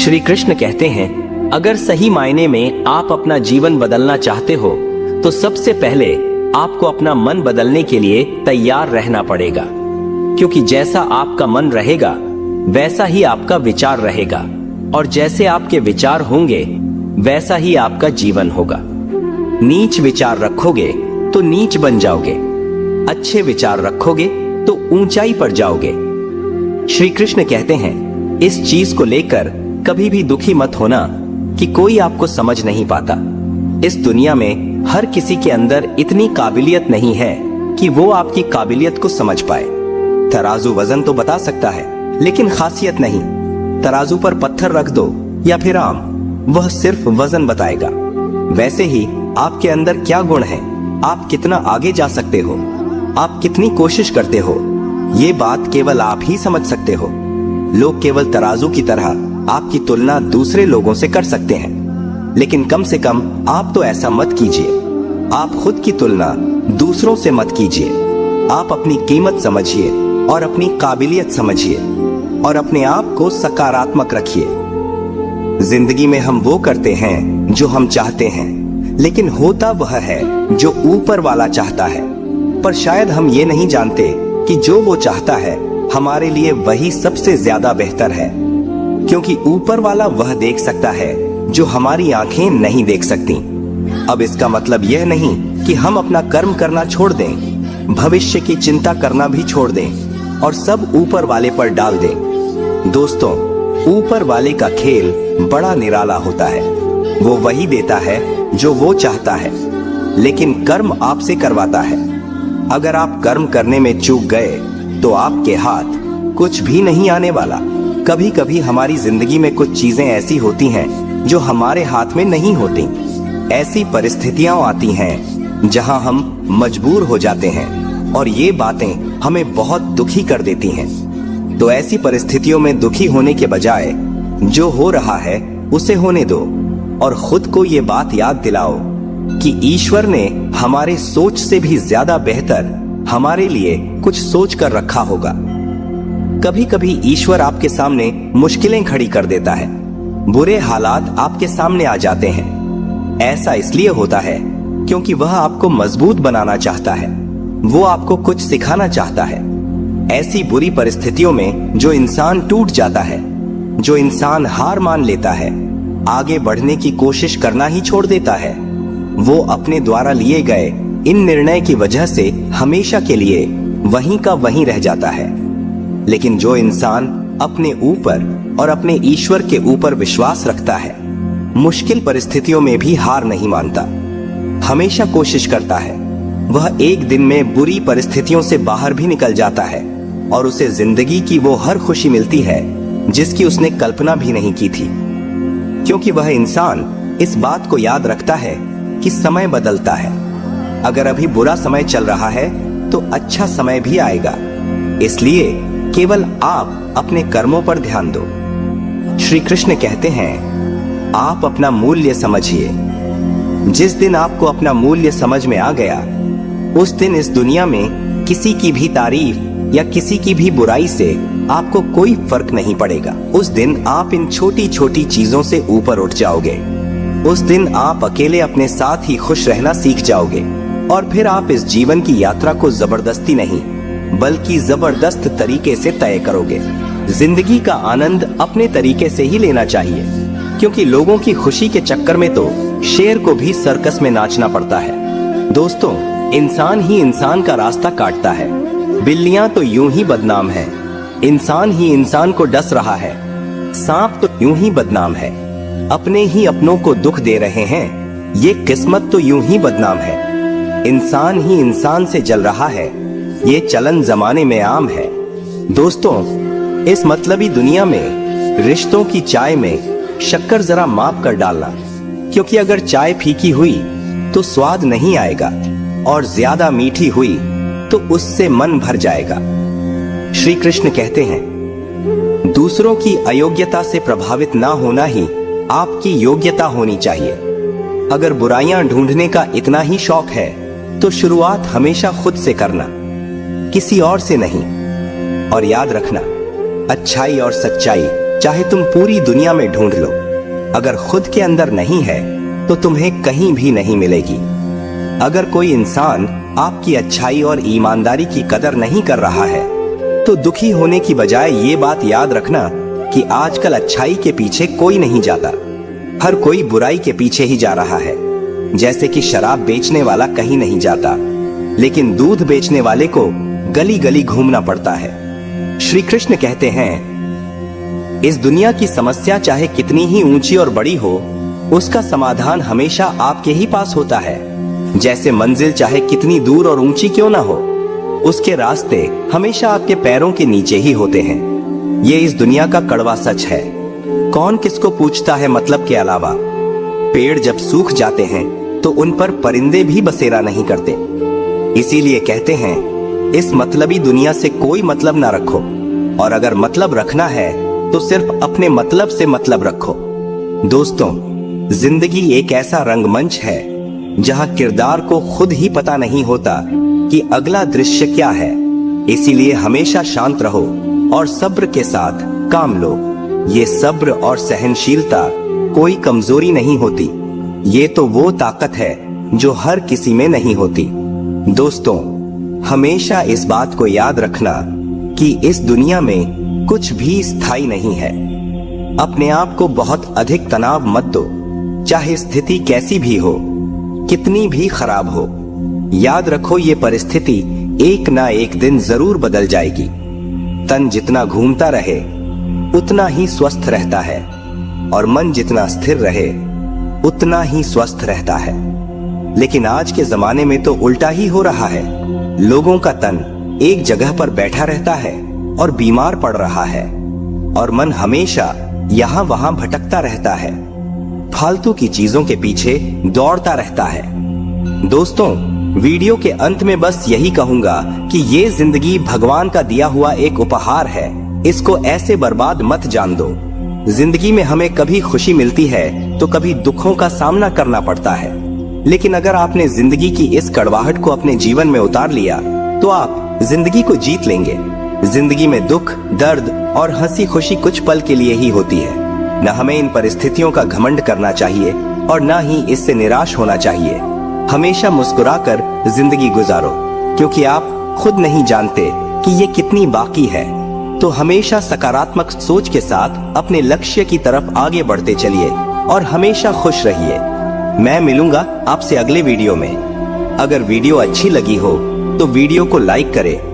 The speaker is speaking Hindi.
श्री कृष्ण कहते हैं, अगर सही मायने में आप अपना जीवन बदलना चाहते हो तो सबसे पहले आपको अपना मन बदलने के लिए तैयार रहना पड़ेगा, क्योंकि जैसा आपका मन रहेगा वैसा ही आपका विचार रहेगा, और जैसे आपके विचार होंगे वैसा ही आपका जीवन होगा। नीच विचार रखोगे तो नीच बन जाओगे, अच्छे विचार रखोगे तो ऊंचाई पर जाओगे। श्री कृष्ण कहते हैं, इस चीज को लेकर कभी भी दुखी मत होना कि कोई आपको समझ नहीं पाता। इस दुनिया में हर किसी के अंदर इतनी काबिलियत नहीं है कि वो आपकी काबिलियत को समझ पाए। तराजू वजन तो बता सकता है लेकिन खासियत नहीं। तराजू पर पत्थर रख दो या फिर आम, वह सिर्फ वजन बताएगा। वैसे ही आपके अंदर क्या गुण है, आप कितना आगे जा सकते हो, आप कितनी कोशिश करते हो, ये बात केवल आप ही समझ सकते हो। लोग केवल तराजू की तरह आपकी तुलना दूसरे लोगों से कर सकते हैं, लेकिन कम से कम आप तो ऐसा मत कीजिए। आप खुद की तुलना दूसरों से मत कीजिए। आप अपनी कीमत समझिए और अपनी काबिलियत समझिए और अपने आप को सकारात्मक रखिए। जिंदगी में हम वो करते हैं जो हम चाहते हैं, लेकिन होता वह है जो ऊपर वाला चाहता है। पर शायद हम ये नहीं जानते कि जो वो चाहता है हमारे लिए वही सबसे ज्यादा बेहतर है, क्योंकि ऊपर वाला वह देख सकता है जो हमारी आंखें नहीं देख सकती। अब इसका मतलब यह नहीं कि हम अपना कर्म करना छोड़ दें, भविष्य की चिंता करना भी छोड़ दें और सब ऊपर वाले पर डाल दें। दोस्तों, ऊपर वाले का खेल बड़ा निराला होता है। वो वही देता है जो वो चाहता है, लेकिन कर्म आपसे करवाता है। अगर आप कर्म करने में चूक गए तो आपके हाथ कुछ भी नहीं आने वाला। कभी कभी हमारी जिंदगी में कुछ चीजें ऐसी होती हैं जो हमारे हाथ में नहीं होती। ऐसी परिस्थितियां आती हैं जहां हम मजबूर हो जाते हैं और ये बातें हमें बहुत दुखी कर देती हैं। तो ऐसी परिस्थितियों में दुखी होने के बजाय जो हो रहा है उसे होने दो और खुद को ये बात याद दिलाओ कि ईश्वर ने हमारे सोच से भी ज्यादा बेहतर हमारे लिए कुछ सोच कर रखा होगा। कभी कभी ईश्वर आपके सामने मुश्किलें खड़ी कर देता है, बुरे हालात आपके सामने आ जाते हैं। ऐसा इसलिए होता है क्योंकि वह आपको मजबूत बनाना चाहता है, वो आपको कुछ सिखाना चाहता है। ऐसी बुरी परिस्थितियों में जो इंसान टूट जाता है, जो इंसान हार मान लेता है, आगे बढ़ने की कोशिश करना ही छोड़ देता है, वो अपने द्वारा लिए गए इन निर्णय की वजह से हमेशा के लिए वहीं का वहीं रह जाता है। लेकिन जो इंसान अपने ऊपर और अपने ईश्वर के ऊपर विश्वास रखता है, मुश्किल परिस्थितियों में भी हार नहीं मानता, हमेशा कोशिश करता है, वह एक दिन में बुरी परिस्थितियों से बाहर भी निकल जाता है और उसे जिंदगी की वो हर खुशी मिलती है जिसकी उसने कल्पना भी नहीं की थी। क्योंकि वह इंसान इस बात को याद रखता है कि समय बदलता है। अगर अभी बुरा समय चल रहा है तो अच्छा समय भी आएगा। इसलिए केवल आप अपने कर्मों पर ध्यान दो। श्री कृष्ण कहते हैं, आप अपना मूल्य समझिए। जिस दिन आपको अपना मूल्य समझ में आ गया, उस दिन इस दुनिया में किसी की भी तारीफ या किसी की भी बुराई से आपको कोई फर्क नहीं पड़ेगा। उस दिन आप इन छोटी छोटी चीजों से ऊपर उठ जाओगे। उस दिन आप अकेले अपने साथ ही खुश रहना सीख जाओगे और फिर आप इस जीवन की यात्रा को जबरदस्ती नहीं बल्कि जबरदस्त तरीके से तय करोगे। जिंदगी का आनंद अपने तरीके से ही लेना चाहिए, क्योंकि लोगों की खुशी के चक्कर में तो शेर को भी सर्कस में नाचना पड़ता है। दोस्तों, इंसान ही इंसान का रास्ता काटता है। बिल्लियां तो यूं ही बदनाम है, इंसान ही इंसान को डस रहा है। सांप तो यूं ही बदनाम है, अपने ही अपनों को दुख दे रहे हैं। ये किस्मत तो यूं ही बदनाम है। इंसान ही इंसान से जल रहा है, ये चलन जमाने में आम है। दोस्तों, इस मतलबी दुनिया में रिश्तों की चाय में शक्कर जरा माप कर डालना, क्योंकि अगर चाय फीकी हुई तो स्वाद नहीं आएगा और ज्यादा मीठी हुई तो उससे मन भर जाएगा। श्री कृष्ण कहते हैं, दूसरों की अयोग्यता से प्रभावित ना होना ही आपकी योग्यता होनी चाहिए। अगर बुराइयां ढूंढने का इतना ही शौक है तो शुरुआत हमेशा खुद से करना, किसी और से नहीं। और याद रखना, अच्छाई और सच्चाई चाहे तुम पूरी दुनिया में ढूंढ लो, अगर खुद के अंदर नहीं है तो तुम्हें कहीं भी नहीं मिलेगी। अगर कोई इंसान आपकी अच्छाई और ईमानदारी की कदर नहीं कर रहा है तो दुखी होने की बजाय ये बात याद रखना कि आजकल अच्छाई के पीछे कोई नहीं जाता, हर कोई बुराई के पीछे ही जा रहा है। जैसे कि शराब बेचने वाला कहीं नहीं जाता, लेकिन दूध बेचने वाले को गली गली घूमना पड़ता है। श्री कृष्ण कहते हैं, इस दुनिया की समस्या चाहे कितनी ही ऊंची और बड़ी हो, उसका समाधान हमेशा आपके ही पास होता है। जैसे मंजिल चाहे कितनी दूर और ऊंची क्यों ना हो, उसके रास्ते हमेशा आपके पैरों के नीचे ही होते हैं। ये इस दुनिया का कड़वा सच है। कौन किसको पूछता है मतलब के अलावा। पेड़ जब सूख जाते हैं तो उन पर परिंदे भी बसेरा नहीं करते। इसीलिए कहते हैं, इस मतलबी दुनिया से कोई मतलब ना रखो, और अगर मतलब रखना है तो सिर्फ अपने मतलब से मतलब रखो। दोस्तों, जिंदगी एक ऐसा रंगमंच है जहां किरदार को खुद ही पता नहीं होता कि अगला दृश्य क्या है। इसीलिए हमेशा शांत रहो और सब्र के साथ काम लो। ये सब्र और सहनशीलता कोई कमजोरी नहीं होती, ये तो वो ताकत है जो हर किसी में नहीं होती। दोस्तों, हमेशा इस बात को याद रखना कि इस दुनिया में कुछ भी स्थायी नहीं है। अपने आप को बहुत अधिक तनाव मत दो, चाहे स्थिति कैसी भी हो, कितनी भी खराब हो। याद रखो, ये परिस्थिति एक ना एक दिन जरूर बदल जाएगी। तन जितना घूमता रहे उतना ही स्वस्थ रहता है, और मन जितना स्थिर रहे उतना ही स्वस्थ रहता है। लेकिन आज के जमाने में तो उल्टा ही हो रहा है। लोगों का तन एक जगह पर बैठा रहता है और बीमार पड़ रहा है, और मन हमेशा यहाँ वहां भटकता रहता है, फालतू की चीजों के पीछे दौड़ता रहता है। दोस्तों, वीडियो के अंत में बस यही कहूंगा कि ये जिंदगी भगवान का दिया हुआ एक उपहार है, इसको ऐसे बर्बाद मत जान दो। जिंदगी में हमें कभी खुशी मिलती है तो कभी दुखों का सामना करना पड़ता है, लेकिन अगर आपने जिंदगी की इस कड़वाहट को अपने जीवन में उतार लिया तो आप जिंदगी को जीत लेंगे। जिंदगी में दुख, दर्द और हंसी खुशी कुछ पल के लिए ही होती है। न हमें इन परिस्थितियों का घमंड करना चाहिए और न ही इससे निराश होना चाहिए। हमेशा मुस्कुराकर जिंदगी गुजारो, क्योंकि आप खुद नहीं जानते कि ये कितनी बाकी है। तो हमेशा सकारात्मक सोच के साथ अपने लक्ष्य की तरफ आगे बढ़ते चलिए और हमेशा खुश रहिए। मैं मिलूंगा आपसे अगले वीडियो में। अगर वीडियो अच्छी लगी हो तो वीडियो को लाइक करें